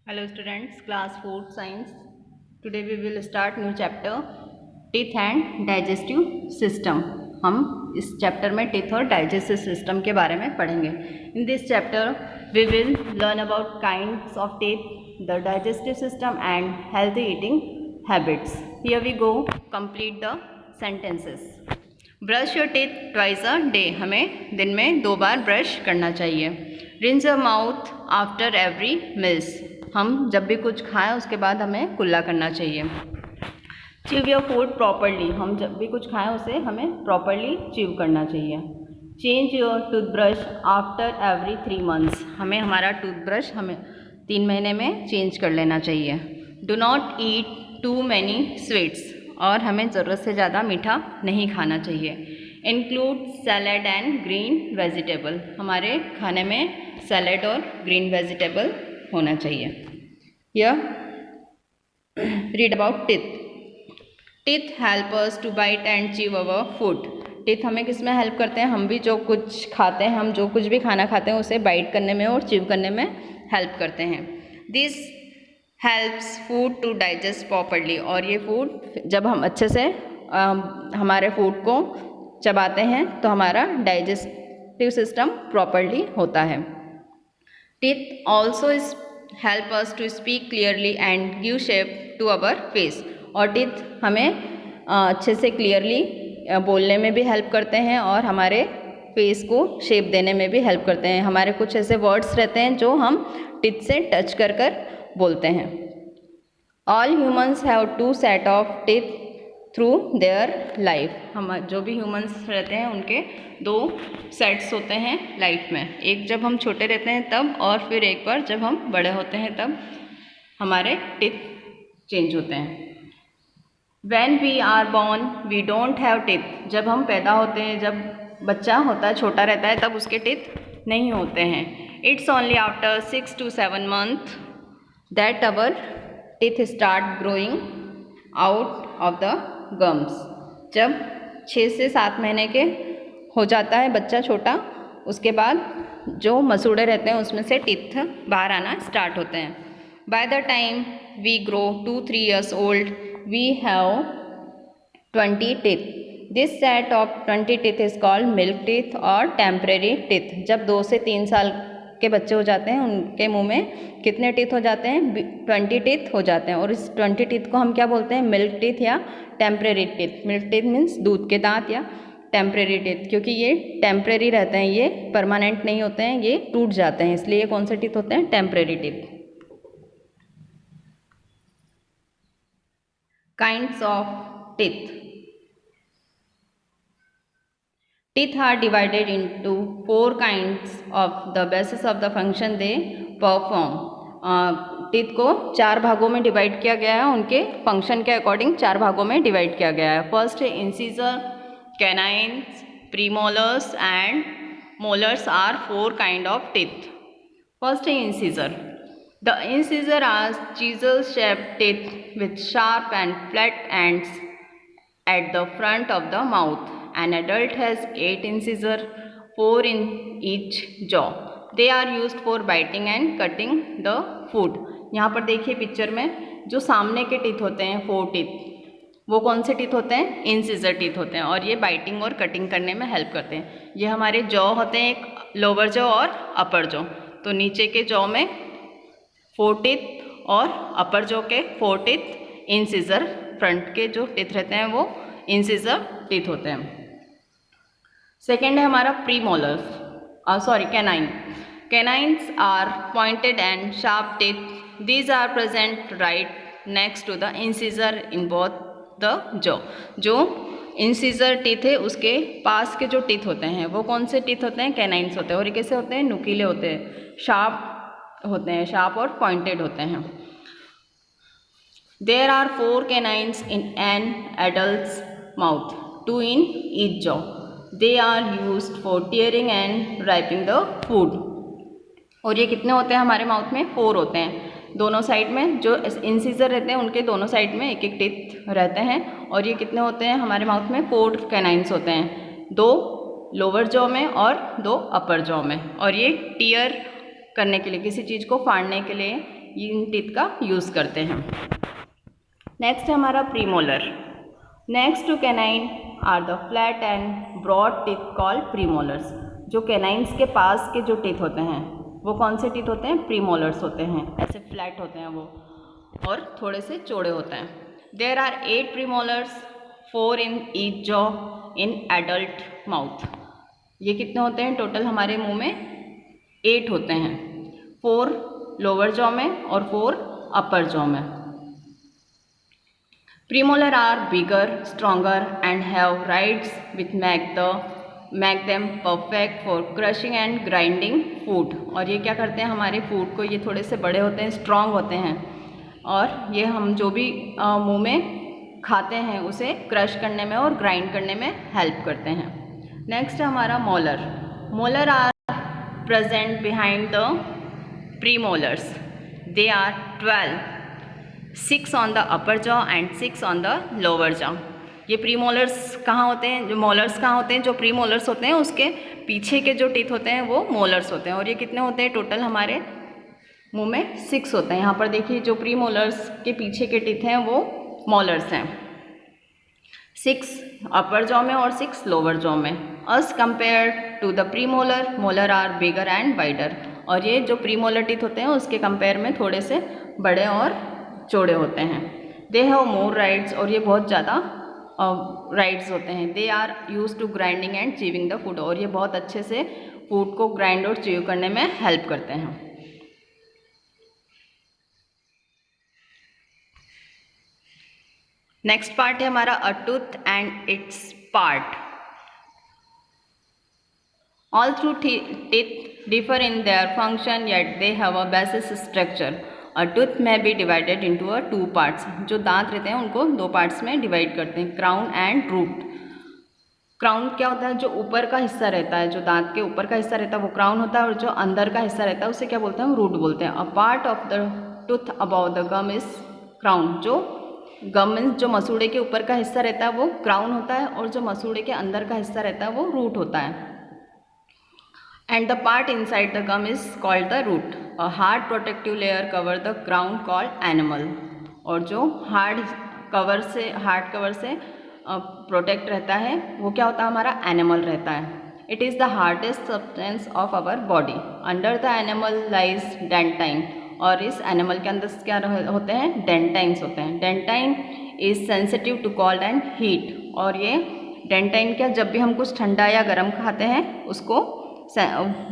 Hello students, class 4 science. Today we will start new chapter teeth and digestive system. हम इस chapter में teeth और digestive system के बारे में पढ़ेंगे. In this chapter we will learn about kinds of teeth, the digestive system and healthy eating habits. Here we go. Complete the sentences. Brush your teeth twice a day. हमें दिन में 2 बार brush करना चाहिए. Rinse your mouth after every meals. हम जब भी कुछ खाएं उसके बाद हमें कुल्ला करना चाहिए. Chew your food properly. हम जब भी कुछ खाएं उसे हमें प्रॉपरली च्यू करना चाहिए. Change your toothbrush after every 3 months. हमें हमारा टूथब्रश 3 महीने में चेंज कर लेना चाहिए. Do not eat too many sweets. और हमें ज़रूरत से ज़्यादा मीठा नहीं खाना चाहिए. Include salad and green vegetable. हमारे खाने में सैलड और ग्रीन वेजिटेबल होना चाहिए. यह read about teeth. Teeth help us to bite and chew our food. Teeth हमें किस में हेल्प करते हैं? हम भी जो कुछ खाते हैं, हम जो कुछ भी खाना खाते हैं उसे बाइट करने में और च्यू करने में हेल्प करते हैं. This helps food to digest properly. और ये फूड जब हम अच्छे से हमारे फूड को चबाते हैं तो हमारा डाइजेस्टिव सिस्टम प्रॉपरली होता है. Teeth also help us to speak clearly and give shape to our face. और टीथ हमें अच्छे से क्लियरली बोलने में भी हेल्प करते हैं और हमारे फेस को शेप देने में भी हेल्प करते हैं. हमारे कुछ ऐसे वर्ड्स रहते हैं जो हम टीथ से टच कर कर बोलते हैं. All humans have 2 set of teeth through their life. हम जो भी ह्यूमन्स रहते हैं उनके 2 सेट्स होते हैं लाइफ में. एक जब हम छोटे रहते हैं तब, और फिर एक बार जब हम बड़े होते हैं तब हमारे टीथ चेंज होते हैं. When we are born, we don't have teeth. जब हम पैदा होते हैं, जब बच्चा होता है, छोटा रहता है, तब उसके टीथ नहीं होते हैं. It's only after 6 to 7 months that our teeth start growing out of the gums. जब 6 से 7 महीने के हो जाता है बच्चा छोटा, उसके बाद जो मसूड़े रहते हैं उसमें से टीथ बाहर आना स्टार्ट होते हैं. By the time we grow 2-3 years old, we have 20 teeth. This set of 20 teeth is called milk teeth और temporary teeth. जब 2 से 3 साल के बच्चे हो जाते हैं उनके मुंह में कितने टीथ हो जाते हैं? 20 टीथ हो जाते हैं. और इस 20 टीथ को हम क्या बोलते हैं? मिल्क टीथ या temporary teeth. Milk teeth means दूध के दांत, या टेम्परेरी टीथ क्योंकि ये टेम्परेरी रहते हैं, ये परमानेंट नहीं होते हैं, ये टूट जाते हैं, इसलिए ये कौन से टीथ होते हैं? Temporary teeth. Kinds of teeth. Teeth are divided into 4 kinds of the basis of the function they perform. Teeth को 4 भागों में डिवाइड किया गया है, उनके फंक्शन के अकॉर्डिंग 4 भागों में डिवाइड किया गया है. फर्स्ट है incisor, canines, premolars and molars are 4 kind of teeth. First है incisor. The incisor are chisel-shaped teeth with sharp and flat ends at the front of the mouth. An adult has 8 incisors, 4 in each jaw. They are used for biting and cutting the food. यहाँ पर देखिए picture में जो सामने के teeth होते हैं 4 teeth, वो कौन से टीथ होते हैं? इंसिजर टीथ होते हैं. और ये बाइटिंग और कटिंग करने में हेल्प करते हैं. ये हमारे जॉ होते हैं, एक लोअर जॉ और अपर जॉ. तो नीचे के जॉ में 4 टीथ और अपर जॉ के 4 टीथ इंसिजर. फ्रंट के जो टीथ रहते हैं वो इंसिजर टीथ होते हैं. सेकेंड है हमारा premolars, canine. Canines are pointed and sharp teeth. These are present right next to the incisor in both the jaw. जो इंसिजर टीथ है उसके पास के जो टीथ होते हैं वो कौन से टीथ होते हैं? कैनाइन्स होते हैं. और ये कैसे होते हैं? नुकीले होते हैं, शार्प होते हैं, शार्प और पॉइंटेड होते हैं. There are 4 canines in an adults mouth, 2 in each jaw. They are used for tearing and ripping the food. और ये कितने होते हैं हमारे माउथ में? 4 होते हैं. दोनों साइड में जो इंसिजर रहते हैं उनके दोनों साइड में एक एक टीथ रहते हैं. और ये कितने होते हैं हमारे माउथ में? 4 कैनाइन्स होते हैं, 2 लोअर जॉ में और 2 अपर जॉ में. और ये टीयर करने के लिए, किसी चीज़ को फाड़ने के लिए इन टीथ का यूज़ करते हैं। नेक्स्ट है हमारा premolar. Next to canine are the flat and broad teeth called premolars. जो कैनाइन्स के पास के जो टीथ होते हैं वो कौन से टीथ होते हैं? प्रीमोलर्स होते हैं। ऐसे फ्लैट होते हैं वो और थोड़े से चौड़े होते हैं। There are 8 premolars, 4 in each jaw in adult mouth. ये कितने होते हैं टोटल हमारे मुंह में? 8 होते हैं। 4 लोअर जॉ में और 4 अपर जॉ में। Premolar are bigger, stronger and have rides which make them perfect for crushing and grinding food। और ये क्या करते हैं? हमारे फूड को, ये थोड़े से बड़े होते हैं, स्ट्रॉन्ग होते हैं और ये हम जो भी मुंह में खाते हैं उसे क्रश करने में और ग्राइंड करने में हेल्प करते हैं। नेक्स्ट है हमारा molar. Molar are present behind the premolars. They are 12, 6 on the upper jaw and 6 on the lower jaw. ये प्रीमोलर्स कहाँ होते हैं? जो मोलर्स कहाँ होते हैं? जो प्रीमोलर्स होते हैं उसके पीछे के जो टीथ होते हैं वो मोलर्स होते हैं। और ये कितने होते हैं टोटल हमारे मुंह में? 6 होते हैं। यहाँ पर देखिए जो प्रीमोलर्स के पीछे के टीथ हैं वो मोलर्स हैं, 6 अपर जॉ में और 6 लोअर जॉ में। As compared to the premolar, molar are bigger and wider. और ये जो प्रीमोलर टीथ होते हैं उसके कंपेयर में थोड़े से बड़े और चौड़े होते हैं। दे हैव मोर राइड्स, और ये बहुत ज़्यादा राइड्स होते हैं। They are use to grinding and chewing the food. और ये बहुत अच्छे से फूड को ग्राइंड और चीव करने में हेल्प करते हैं। नेक्स्ट पार्ट है हमारा a tooth and its part. All through teeth differ in their function yet they have a basis structure. A tooth may be divided into a 2 parts. जो दांत रहते हैं उनको 2 पार्ट्स में डिवाइड करते हैं, क्राउन एंड रूट। क्राउन क्या होता है? जो ऊपर का हिस्सा रहता है, जो दांत के ऊपर का हिस्सा रहता है वो क्राउन होता है, और जो अंदर का हिस्सा रहता है उसे क्या बोलते हैं? रूट बोलते हैं। A part of the tooth about the gum is crown. जो गम मीन्स जो मसूड़े के ऊपर का हिस्सा रहता है वो क्राउन होता है, और जो मसूड़े के अंदर का हिस्सा रहता है वो रूट होता है। And the part inside the gum is called the root. A hard protective layer cover the crown called enamel. और जो हार्ड कवर से प्रोटेक्ट रहता है वो क्या होता है? हमारा एनिमल रहता है। It is the hardest substance of our body. Under the enamel lies dentine. और इस एनिमल के अंदर क्या होते हैं? डेंटाइन्स होते हैं। Dentine is sensitive to cold and heat. और ये डेंटाइन क्या, जब भी हम कुछ ठंडा या गर्म खाते हैं उसको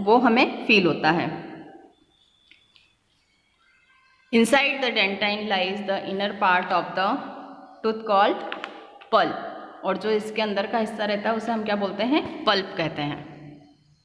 वो हमें फील होता है। Inside the dentine lies the inner part of the tooth called pulp. और जो इसके अंदर का हिस्सा रहता है उसे हम क्या बोलते हैं? पल्प कहते हैं।